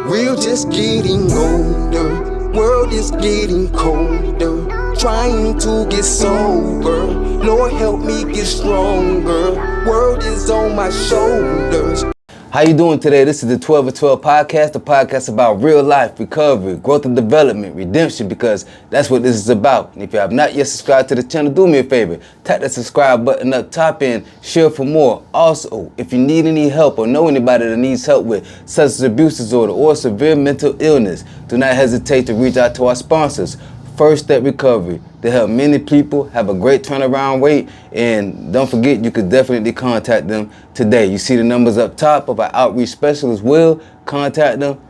We're just getting older, world is getting colder. Trying to get sober, Lord help me get stronger. World is on my shoulders. How you doing today? This is the 12 and 12 podcast, the podcast about real life, recovery, growth and development, redemption, because that's what this is about. And if you have not yet subscribed to the channel, do me a favor. Tap that subscribe button up top and share for more. Also, if you need any help or know anybody that needs help with substance abuse disorder or severe mental illness, do not hesitate to reach out to our sponsors. First Step Recovery. They help many people have a great turnaround rate, and don't forget you could definitely contact them today. You see the numbers up top of our outreach specialists. Will contact them.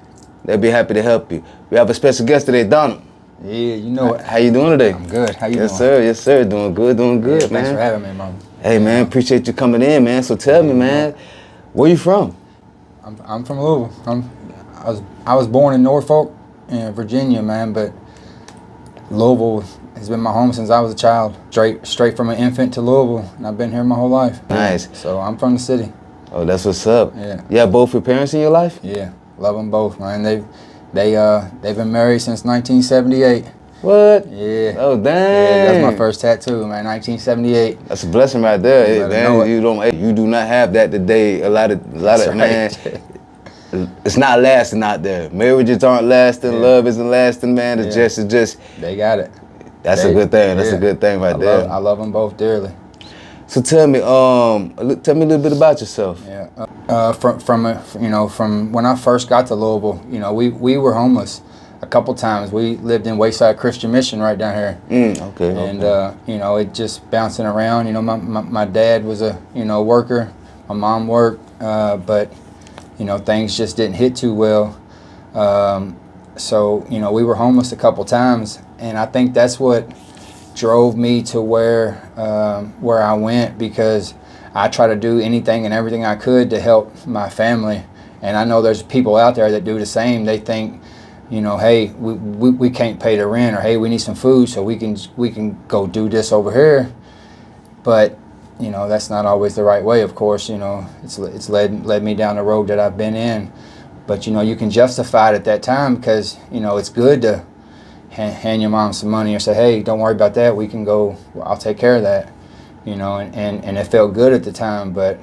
They'll be happy to help you. We have a special guest today, Donald. Yeah, you know it. How you doing today? I'm good. How you doing? Yes, sir. Doing good, Yeah, man. thanks for having me, man. Hey, man, appreciate you coming in, man. So tell me, man, where you from? I'm from Louisville. I was born in Norfolk, in Virginia, man, but Louisville has been my home since I was a child. Straight from an infant to Louisville, and I've been here my whole life. Nice. So I'm from the city. Oh, that's what's up. Yeah. You have both your parents in your life? Yeah, love them both, man. They've been married since 1978. What? Yeah. Oh, dang. Yeah, that's my first tattoo, man. 1978. That's a blessing right there. You better know it. You do not have that today. A lot of That's man. right. It's not lasting out there. Marriages aren't lasting. Yeah. Love isn't lasting, man. It's Yeah. just. They got it. That's a good thing. That's a good thing right there. I love them both dearly. So tell me a little bit about yourself. Yeah. From when I first got to Louisville, we were homeless a couple times. We lived in Wayside Christian Mission right down here. Okay. And it just bouncing around. My dad was a worker. My mom worked, but things just didn't hit too well. So we were homeless a couple times, and I think that's what drove me to where I went, because I try to do anything and everything I could to help my family. And I know there's people out there that do the same. They think, hey, we can't pay the rent, or hey, we need some food, so we can go do this over here. But that's not always the right way. Of course, it's led me down the road that I've been in. But you can justify it at that time, because it's good to hand your mom some money or say, hey, don't worry about that, we can go, I'll take care of that. And it felt good at the time, but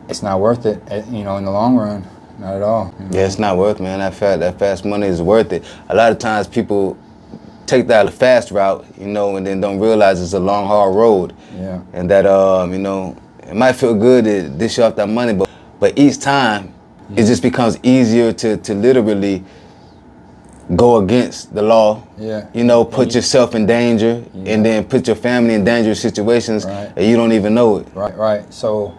it's not worth it, in the long run. Not at all. Yeah, it's not worth it, man. That fast money is worth it. A lot of times people take that fast route, and then don't realize it's a long, hard road. Yeah. And that it might feel good to dish off that money, but each time it just becomes easier to literally go against the law. Yeah. Put yourself in danger, and then put your family in dangerous situations, Right. and you don't even know it. Right. So,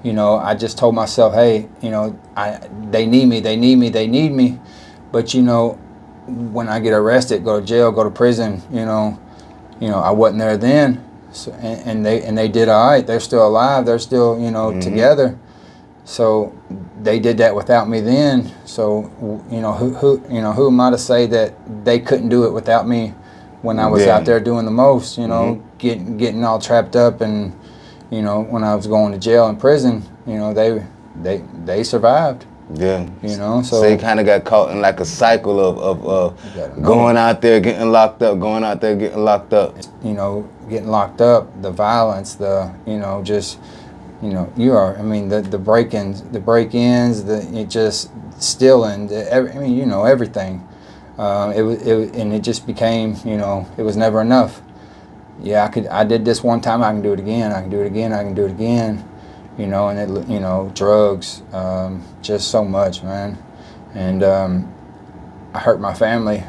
I just told myself, hey, they need me. But when I get arrested, go to jail, go to prison, I wasn't there then. So, and they did all right. They're still alive. They're still, together. So they did that without me then. So who am I to say that they couldn't do it without me when I was out there doing the most? Getting all trapped up, and when I was going to jail and prison, they survived. Yeah. So you kind of got caught in like a cycle of going out there, getting locked up, going out there, getting locked up. Getting locked up, the violence, the the break-ins, it just stealing, everything. And it just became, it was never enough. Yeah, I did this one time, I can do it again, I can do it again, I can do it again. And it, drugs, just so much, man. And I hurt my family,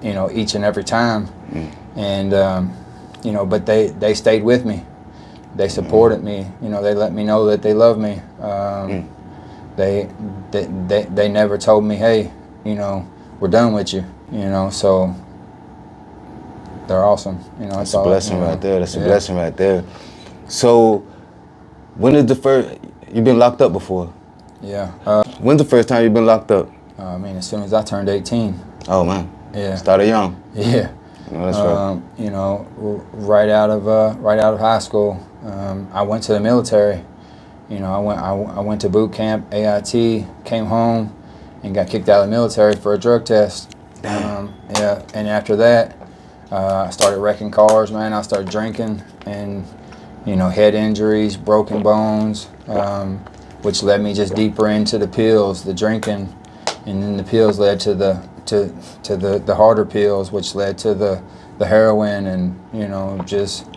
each and every time. And, but they stayed with me. They supported me. They let me know that they love me. They never told me, hey, we're done with you. So they're awesome. That's a blessing right there. That's a blessing right there. So when is the first, you've been locked up before? Yeah. When's the first time you've been locked up? As soon as I turned 18. Oh man. Yeah. Started young. Yeah. That's right. Right out of high school, I went to the military, You know, I went to boot camp, AIT, came home, and got kicked out of the military for a drug test. Yeah, and after that, I started wrecking cars, man. I started drinking, and you know, head injuries, broken bones, which led me just deeper into the pills, the drinking, and then the pills led to the harder pills, which led to the heroin, and you know, just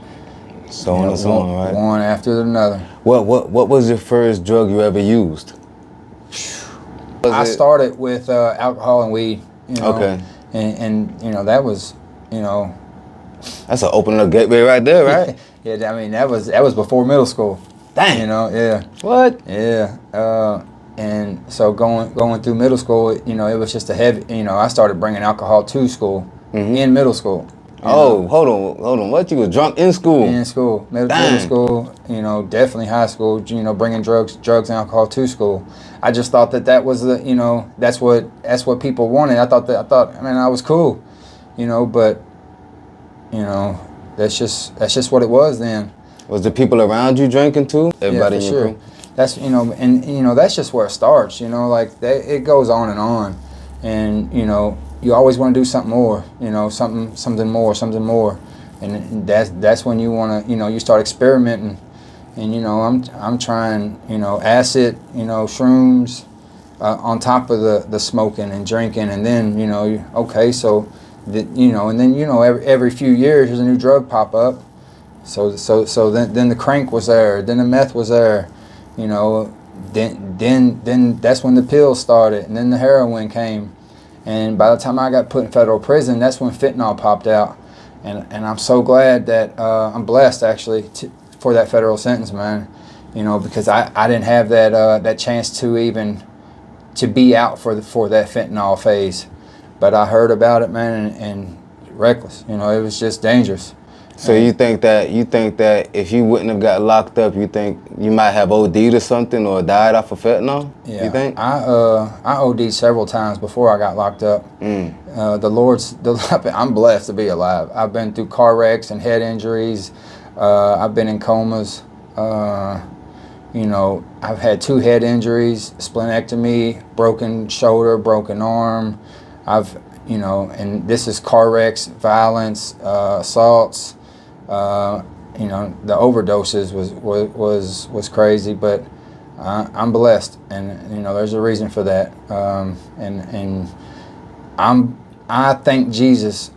So on and so on, right? one after another. What was your first drug you ever used? I started with alcohol and weed. You know, Okay. And you know, that was, you know, That's an opening up gateway right there, right? yeah. I mean, that was before middle school. Dang. You know, yeah. What? Yeah. And so going through middle school, you know, it was just a heavy. You know, I started bringing alcohol to school in middle school. Oh, hold on. What? You was drunk in school? In school, middle school, you know, definitely high school, you know, bringing drugs and alcohol to school. I just thought that was the, you know, that's what people wanted. I thought, I mean, I was cool, you know, but, you know, that's just what it was then. Was the people around you drinking too? Everybody Yeah, in for your sure. crew? That's, you know, and, you know, that's just where it starts, you know, like it goes on and on. And, you know, you always want to do something more, you know, something more. And that's when you want to, you know, you start experimenting. And, you know, I'm trying, you know, acid, you know, shrooms on top of the smoking and drinking. And then, you know, okay, so, you know, and then, you know, every few years there's a new drug pop up. So then the crank was there, then the meth was there, you know, then that's when the pills started, and then the heroin came. And by the time I got put in federal prison, that's when fentanyl popped out. And I'm so glad that I'm blessed actually for that federal sentence, man. You know, because I didn't have that chance to even to be out for that fentanyl phase. But I heard about it, man, and reckless. You know, it was just dangerous. So you think that if you wouldn't have got locked up, you think you might have OD'd or something or died off of fentanyl? Yeah, You think? I OD'd several times before I got locked up. I'm blessed to be alive. I've been through car wrecks and head injuries. I've been in comas. You know, I've had 2 head injuries, splenectomy, broken shoulder, broken arm. You know, and this is car wrecks, violence, assaults. You know, the overdoses was crazy, but I'm blessed, and you know, there's a reason for that. And I thank Jesus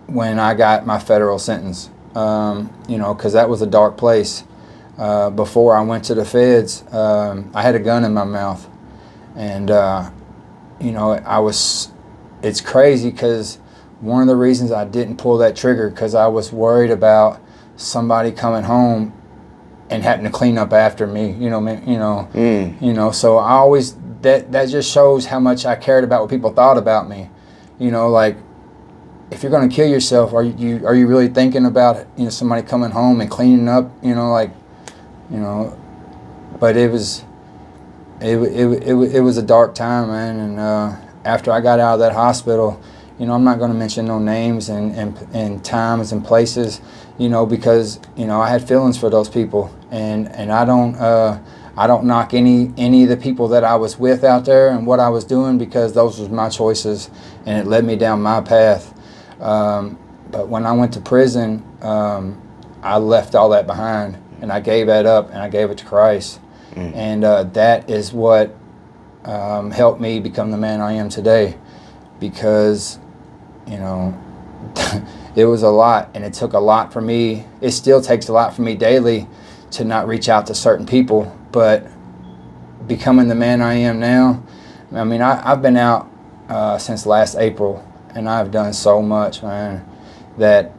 when I got my federal sentence. You know, because that was a dark place. Before I went to the feds, I had a gun in my mouth, and you know, it's crazy because one of the reasons I didn't pull that trigger because I was worried about somebody coming home and having to clean up after me. You know. So I always that just shows how much I cared about what people thought about me. You know, like if you're gonna kill yourself, are you really thinking about, you know, somebody coming home and cleaning up? You know, like, you know. But it was a dark time, man, and. After I got out of that hospital, you know, I'm not going to mention no names and times and places, you know, because, you know, I had feelings for those people, and I don't knock any of the people that I was with out there and what I was doing, because those was my choices and it led me down my path. But when I went to prison, I left all that behind and I gave that up and I gave it to Christ, and that is what helped me become the man I am today, because, you know, it was a lot, and it took a lot for me. It still takes a lot for me daily to not reach out to certain people, but becoming the man I am now, I mean, I've been out since last April, and I've done so much, man, that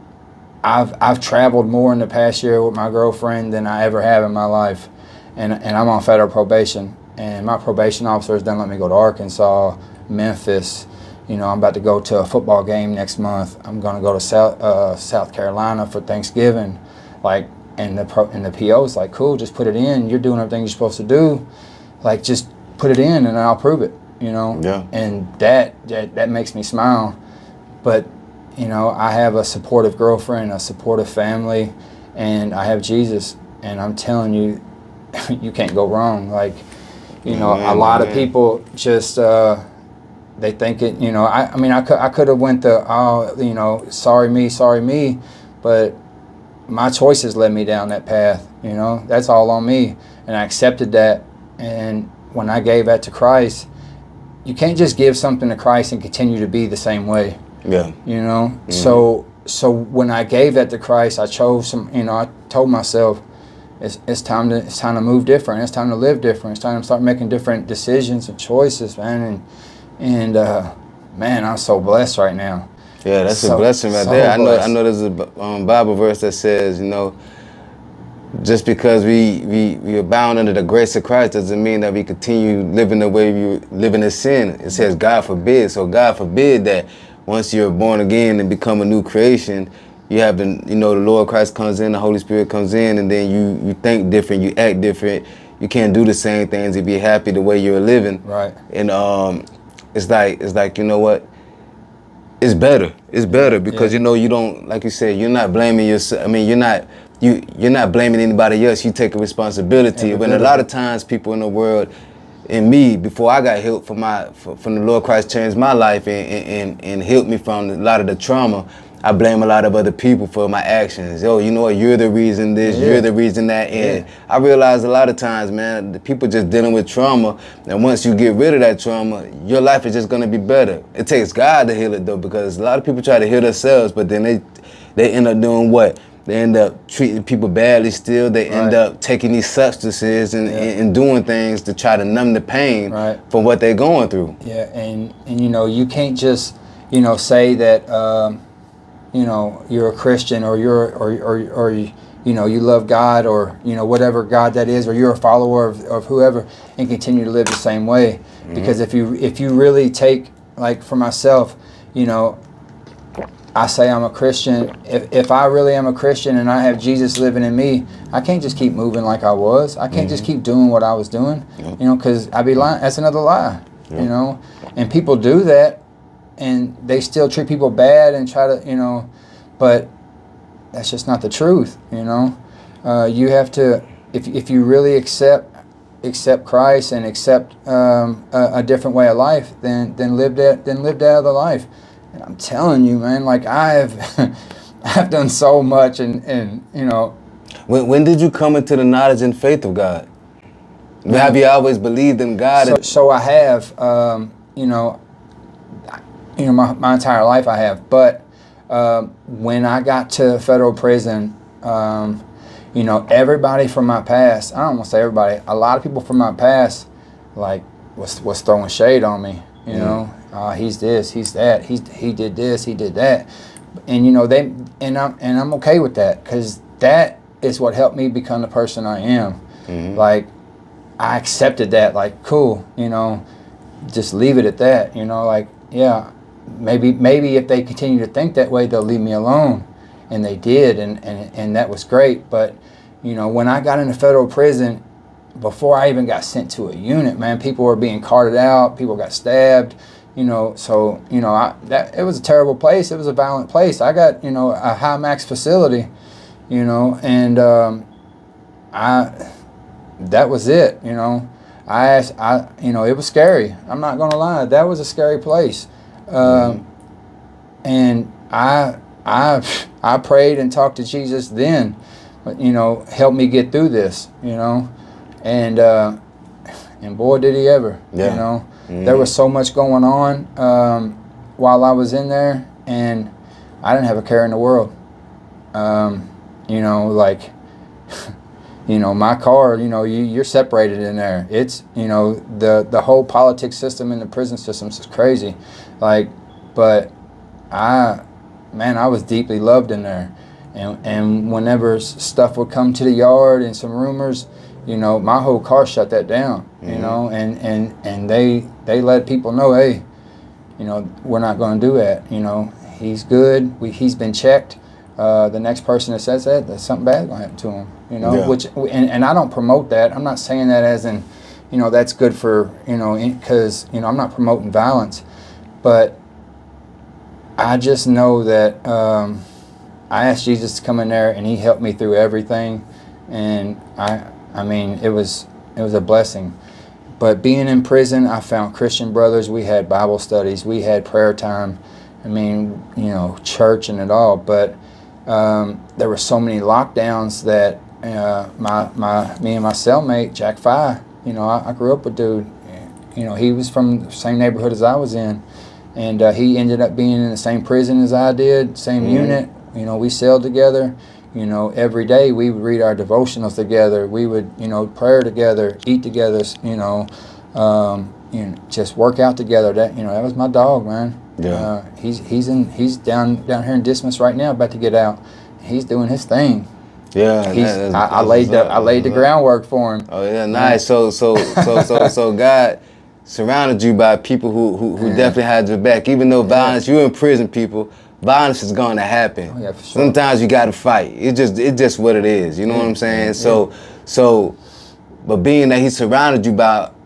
I've traveled more in the past year with my girlfriend than I ever have in my life, and I'm on federal probation. And my probation officers done let me go to Arkansas, Memphis. You know, I'm about to go to a football game next month. I'm going to go to South Carolina for Thanksgiving. Like, and the PO's like, cool, just put it in. You're doing everything you're supposed to do. Like, just put it in and I'll prove it, you know. Yeah. And that makes me smile. But, you know, I have a supportive girlfriend, a supportive family, and I have Jesus. And I'm telling you, you can't go wrong. Like, you know, Amen, a lot of amen. people just they think it. You know, I mean, I could have went the you know, sorry me, but my choices led me down that path. You know, that's all on me, and I accepted that. And when I gave that to Christ, you can't just give something to Christ and continue to be the same way. Yeah. You know, so when I gave that to Christ, I chose some. You know, I told myself, it's time to move different. It's time to live different. It's time to start making different decisions and choices, man. And man, I'm so blessed right now. Yeah, that's a So- blessing right so there. I blessed. know there's a Bible verse that says, you know, just because we are bound under the grace of Christ doesn't mean that we continue living the way we live in sin. It says God forbid. So God forbid that once you're born again and become a new creation, you have the, you know, the Lord Christ comes in, the Holy Spirit comes in, and then you think different, you act different. You can't do the same things and be happy the way you're living. Right. And it's like, you know what? It's better. It's better because, Yeah. you know, you don't, like you said, you're not blaming yourself. I mean, you're not blaming anybody else. You take a responsibility. Every When bit a of lot it. of times people in the world, and me, before I got healed from the Lord Christ changed my life and healed me from a lot of the trauma, I blame a lot of other people for my actions. Yo, you know what? You're the reason this. Yeah. You're the reason that. And I realize a lot of times, man, the people just dealing with trauma. And once you get rid of that trauma, your life is just gonna be better. It takes God to heal it though, because a lot of people try to heal themselves, but then they end up doing what? They end up treating people badly still. They end Right. up taking these substances and doing things to try to numb the pain Right. from what they're going through. Yeah, and you know, you can't just, you know, say that you know, you're a Christian or you know, you love God or, you know, whatever God that is, or you're a follower of whoever, and continue to live the same way. Because if you really take, like for myself, you know, I say I'm a Christian. If I really am a Christian and I have Jesus living in me, I can't just keep moving like I was. I can't just keep doing what I was doing, you know, because I'd be lying. That's another lie, you know. And people do that, and they still treat people bad and try to, you know, but that's just not the truth, you know. You have to, if you really accept Christ and accept a different way of life, then live that other life. And I'm telling you, man, like I've done so much, and you know. When did you come into the knowledge and faith of God? Have you always believed in God? So I have, you know, my entire life I have. But when I got to federal prison, you know, everybody from my past, I don't want to say everybody, a lot of people from my past, like, was throwing shade on me, you know. He's this, he's that, he did this, he did that. And, you know, I'm okay with that, because that is what helped me become the person I am. Like, I accepted that, like, cool, you know, just leave it at that, you know, like, yeah, maybe if they continue to think that way, they'll leave me alone. And they did, and that was great. But, you know, when I got into federal prison, before I even got sent to a unit, man, people were being carted out, people got stabbed, you know. So, you know, it was a terrible place. It was a violent place. I got, you know, a high max facility, you know, and that was it, you know. You know, it was scary. I'm not gonna lie, that was a scary place. And I prayed and talked to Jesus then, you know, help me get through this, you know, and boy did he ever, you know. There was so much going on while I was in there, and I didn't have a care in the world. You know, like, you know, my car, you know, you're separated in there. It's, you know, the whole politics system and the prison systems is crazy. Like, but I was deeply loved in there. And whenever stuff would come to the yard and some rumors, you know, my whole car shut that down, you know, and they let people know, hey, you know, we're not going to do that. You know, he's good. He's been checked. The next person that says that, there's something bad going to happen to him, you know, which, and I don't promote that. I'm not saying that as in, you know, that's good for, you know, because, you know, I'm not promoting violence, but I just know that I asked Jesus to come in there, and he helped me through everything. And I mean, it was a blessing. But being in prison, I found Christian brothers. We had Bible studies. We had prayer time. I mean, you know, church and it all. But there were so many lockdowns that me and my cellmate, Jack Fye, you know, I grew up with dude. You know, he was from the same neighborhood as I was in. And he ended up being in the same prison as I did, same unit. You know, we celled together. You know, every day we would read our devotionals together. We would, you know, prayer together, eat together, you know, just work out together. That, you know, that was my dog, man. Yeah. He's down here in Dismas right now, about to get out. He's doing his thing. Yeah, I laid the groundwork for him. Oh yeah, nice. So God surrounded you by people who definitely had your back. Even though violence, you in prison, people. Violence is going to happen. Oh, yeah, for sure. Sometimes you got to fight. It's just what it is. You know what I'm saying? So, but being that he surrounded you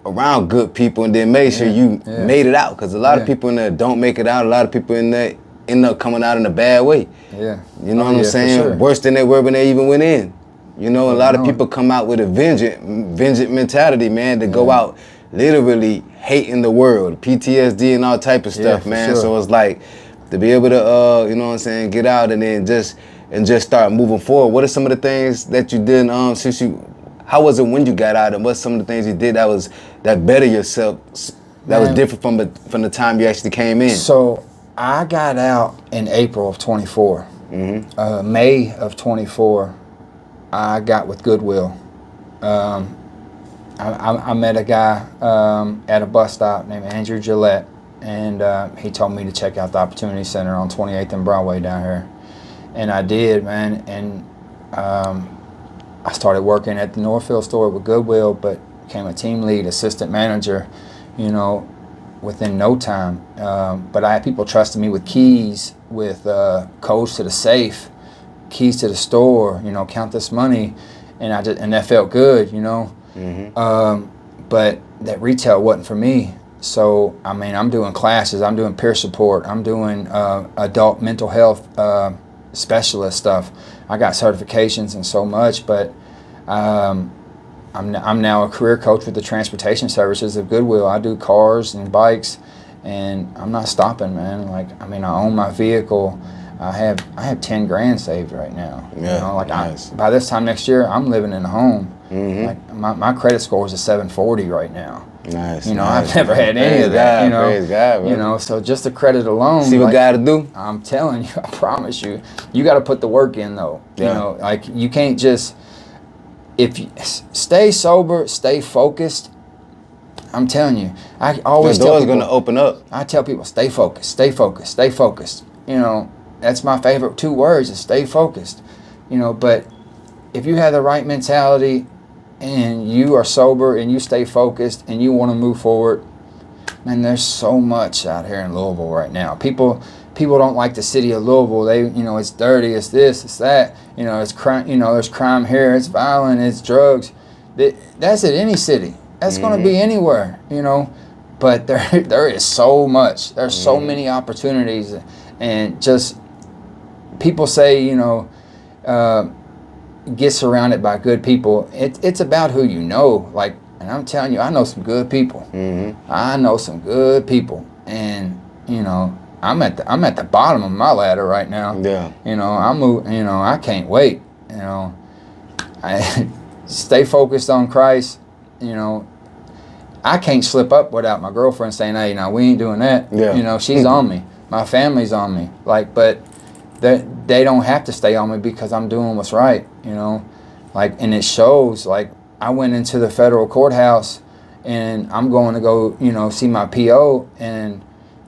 around good people, and then made sure you made it out, because a lot of people in there don't make it out. A lot of people in there end up coming out in a bad way. Yeah. You know what I'm saying? Sure. Worse than they were when they even went in. You know, a lot of people come out with a vengeance mentality, man, to go out literally hating the world, PTSD and all type of stuff, man. Sure. So it's like, to be able to, you know what I'm saying, get out and then just start moving forward. What are some of the things that you did how was it when you got out, and what's some of the things you did that better yourself, that was different from the time you actually came in? So I got out in April of 24. May of 24, I got with Goodwill. I met a guy at a bus stop named Andrew Gillette. And he told me to check out the Opportunity Center on 28th and Broadway down here. And I did, man. And I started working at the Northfield store with Goodwill, but became a team lead, assistant manager, you know, within no time. But I had people trusting me with keys, with codes to the safe, keys to the store, you know, count this money. And that felt good, you know. But that retail wasn't for me. So, I mean, I'm doing classes, I'm doing peer support, I'm doing adult mental health specialist stuff. I got certifications and so much, but I'm now a career coach with the transportation services of Goodwill. I do cars and bikes, and I'm not stopping, man. Like, I mean, I own my vehicle. I have 10 grand saved right now. Yeah, you know, like nice. by this time next year, I'm living in a home. Like my credit score is a 740 right now. Nice. You know, nice. I've never had any of that. You know, praise God, bro. You know, so just the credit alone. See what God to do. I'm telling you, I promise you, you got to put the work in though. Yeah. You know, like you can't just if you stay sober, stay focused. I'm telling you, I always the tell door's people, gonna open up. I tell people, stay focused, stay focused, stay focused. You know, that's my favorite 2 words is stay focused. You know, but if you have the right mentality and you are sober and you stay focused and you want to move forward, man, there's so much out here in Louisville right now. People don't like the city of Louisville. They, you know, it's dirty, it's this, it's that. You know, it's crime. You know, there's crime here, it's violent, it's drugs. That's at any city. That's going to be anywhere. You know, but there is so much. There's so many opportunities, and just people say, you know, get surrounded by good people. It's about who you know. Like, and I'm telling you, I know some good people. I know some good people, and you know, I'm at the bottom of my ladder right now. Yeah. You know, you know, I can't wait. You know, I stay focused on Christ. You know, I can't slip up without my girlfriend saying, "Hey, now we ain't doing that." Yeah. You know, she's on me. My family's on me. Like, but they don't have to stay on me because I'm doing what's right. You know, like, and it shows. Like, I went into the federal courthouse, and I'm going to go, you know, see my PO, and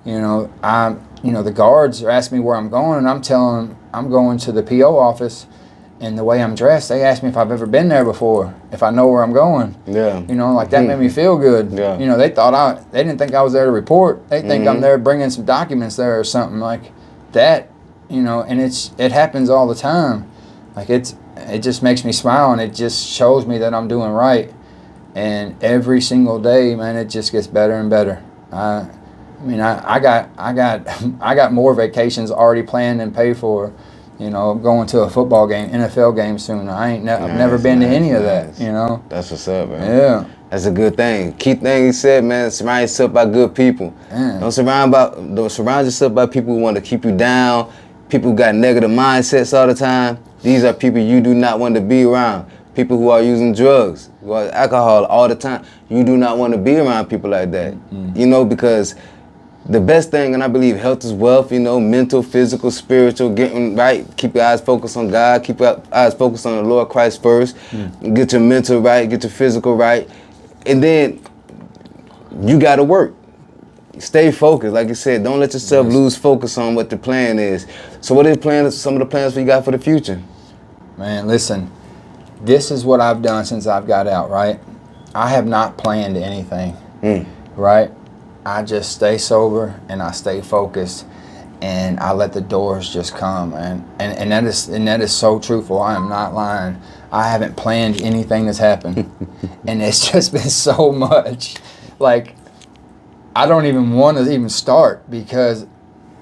you know, the guards are asking me where I'm going, and I'm telling them I'm going to the PO office. And the way I'm dressed, they asked me if I've ever been there before, if I know where I'm going. Yeah. You know, like that made me feel good. Yeah. You know, they didn't think I was there to report. They think I'm there bringing some documents there or something like that. You know, and it happens all the time. Like it just makes me smile, and it just shows me that I'm doing right. And every single day, man, it just gets better and better. I mean, I got more vacations already planned and paid for. You know, going to a football game, NFL game soon. I've never been to any of that. You know. That's what's up, man. Yeah. That's a good thing. Key thing he said, man, surround yourself by good people. Man. Don't surround yourself by people who want to keep you down, people who got negative mindsets all the time. These are people you do not want to be around. People who are using drugs, who are alcohol all the time. You do not want to be around people like that. You know, because the best thing, and I believe health is wealth, you know, mental, physical, spiritual, getting right. Keep your eyes focused on God. Keep your eyes focused on the Lord Christ first. Get your mental right, get your physical right. And then you got to work. Stay focused. Like you said, don't let yourself lose focus on what the plan is. So what is some of the plans you got for the future? Man, listen, this is what I've done since I've got out, right? I have not planned anything, right? I just stay sober and I stay focused and I let the doors just come. And that is so truthful. I am not lying. I haven't planned anything that's happened. And it's just been so much. Like, I don't even want to even start because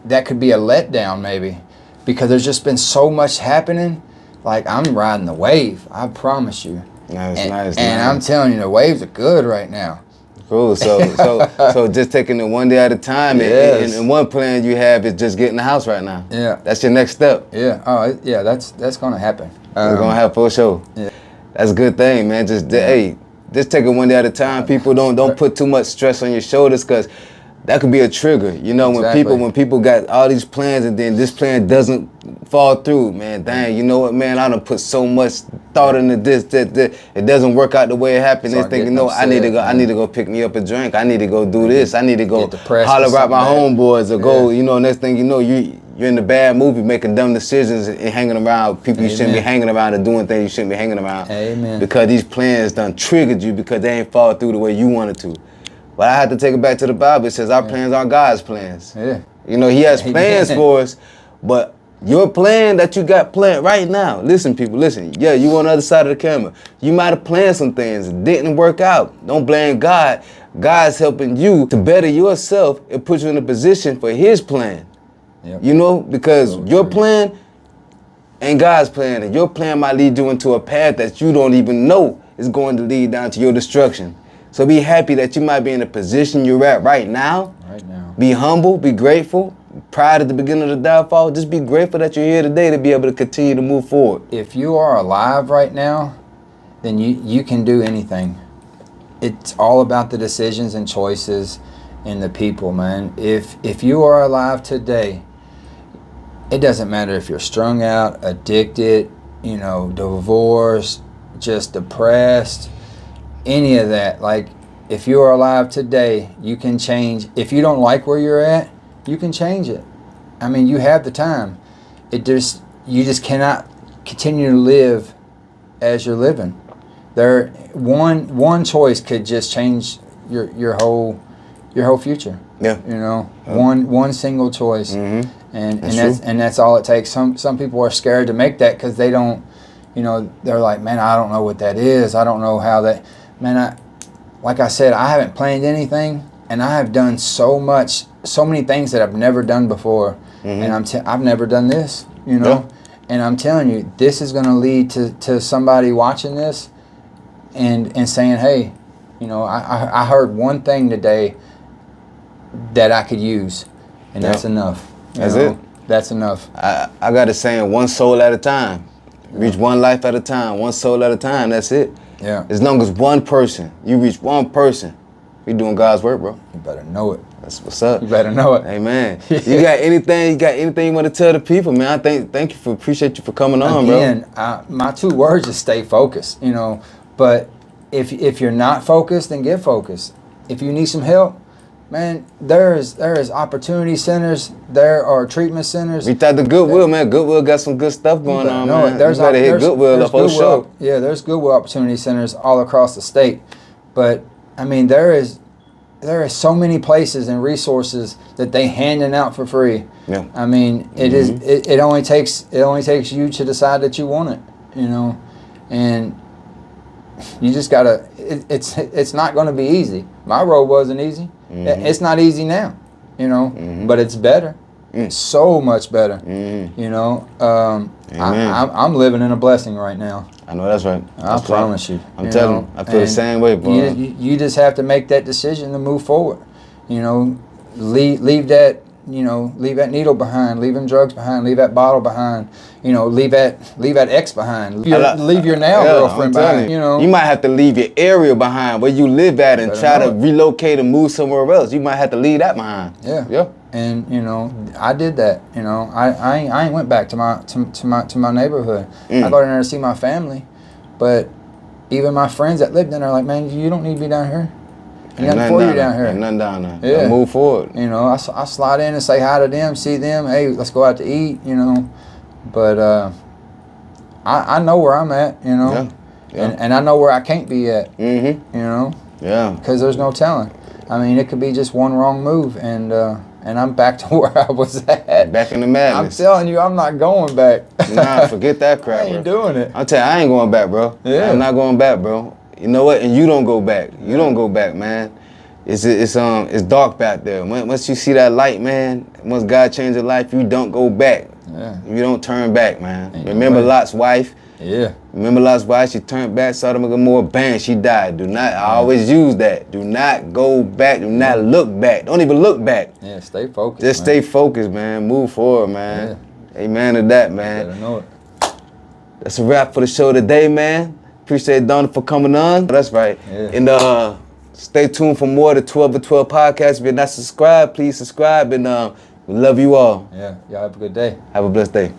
that could be a letdown maybe. Because there's just been so much happening. Like, I'm riding the wave. I promise you. Nice. And I'm telling you, the waves are good right now. Cool. So just taking it one day at a time. Yes. And one plan you have is just getting the house right now. Yeah. That's your next step. Yeah. Oh, yeah. That's gonna happen. We're gonna have full show. Yeah. That's a good thing, man. Just take it one day at a time. People don't put too much stress on your shoulders because that could be a trigger. You know, Exactly. when people got all these plans and then this plan doesn't fall through, man. Dang, you know what, man? I done put so much thought into this that it doesn't work out the way it happened. They think, you know, I need to go pick me up a drink. I need to go do this. I need to go holler at my homeboys or go. You know, next thing you know, you're in a bad movie making dumb decisions and hanging around people you shouldn't be hanging around and doing things you shouldn't be hanging around. Amen. Because these plans done triggered you because they ain't fall through the way you wanted to. But I had to take it back to the Bible. It says our plans are God's plans. Yeah. You know, he has plans for us, but your plan that you got planned right now, listen, people, listen. Yeah, you on the other side of the camera. You might have planned some things. It didn't work out. Don't blame God. God's helping you to better yourself and put you in a position for his plan. Yep. You know, because your plan ain't God's plan, and your plan might lead you into a path that you don't even know is going to lead down to your destruction. So be happy that you might be in the position you're at right now. Right now. Be humble, be grateful. Pride at the beginning of the downfall. Just be grateful that you're here today to be able to continue to move forward. If you are alive right now, then you can do anything. It's all about the decisions and choices and the people, man. If you are alive today, it doesn't matter if you're strung out, addicted, you know, divorced, just depressed, any of that. Like, if you are alive today, you can change. If you don't like where you're at, you can change it. I mean, you have the time. You just cannot continue to live as you're living. One choice could just change your whole future. Yeah. You know, one single choice. Mm-hmm. And that's all it takes. Some people are scared to make that because they don't, you know, they're like, man, I don't know what that is. I don't know how that, man, like I said, I haven't planned anything, and I have done so many things that I've never done before. And I've never done this, you know. Yeah. And I'm telling you, this is going to lead to somebody watching this and saying, hey, you know, I heard one thing today that I could use, and that's enough. That's it. That's enough. I got a saying, one soul at a time. Reach one life at a time, one soul at a time. That's it. Yeah. As long as one person, you reach one person, we doing God's work, bro. You better know it. That's what's up. You better know it. Amen. You got anything you want to tell the people, man? Appreciate you for coming on, bro. Again, my two words is stay focused, you know. But if you're not focused, then get focused. If you need some help, man, there is opportunity centers. There are treatment centers. Reach out to Goodwill, man. Goodwill got some good stuff going on, man. You better hit Goodwill up on show. Yeah, there's Goodwill opportunity centers all across the state. But I mean, there is so many places and resources that they handing out for free. Yeah. I mean, it only takes you to decide that you want it, you know, and you just gotta. It's not going to be easy. My road wasn't easy. It's not easy now, you know, but it's better. so much better. You know, I'm living in a blessing right now. I know that's right. I promise you. I'm telling you, I feel the same way, bro. You just have to make that decision to move forward. You know, leave that. You know, leave that needle behind, leave them drugs behind, leave that bottle behind, you know, leave that ex behind, leave your now girlfriend behind, you know. You might have to leave your area behind where you live at and try to relocate and move somewhere else. You might have to leave that behind. Yeah. And you know, I did that. You know, I ain't went back to my neighborhood. I go in there to see my family, but even my friends that lived in there are like, man, you don't need to be down here. Ain't nothing for you down here. Ain't nothing down there. Yeah. Move forward. You know, I slide in and say hi to them, see them. Hey, let's go out to eat. You know, but I know where I'm at. You know, and I know where I can't be at. You know. Yeah. Because there's no telling. I mean, it could be just one wrong move, and I'm back to where I was at. Back in the madness. I'm telling you, I'm not going back. Nah, forget that crap, I ain't doing it. I'll tell you, I ain't going back, bro. Yeah. I'm not going back, bro. You know what? And you don't go back. You don't go back, man. It's dark back there. Once you see that light, man, once God changed your life, you don't go back. Yeah. You don't turn back, man. Ain't Remember no way. Lot's wife? Yeah. Remember Lot's wife? She turned back, Sodom and Gomorrah, bang, she died. I always use that. Do not go back. Do not look back. Don't even look back. Yeah, stay focused. Just stay focused, man. Move forward, man. Yeah. Amen to that, man. You better know it. That's a wrap for the show today, man. Appreciate Donna for coming on. That's right. Yeah. And stay tuned for more of the 12 for 12 podcast. If you're not subscribed, please subscribe. And we love you all. Yeah. Y'all have a good day. Have a blessed day.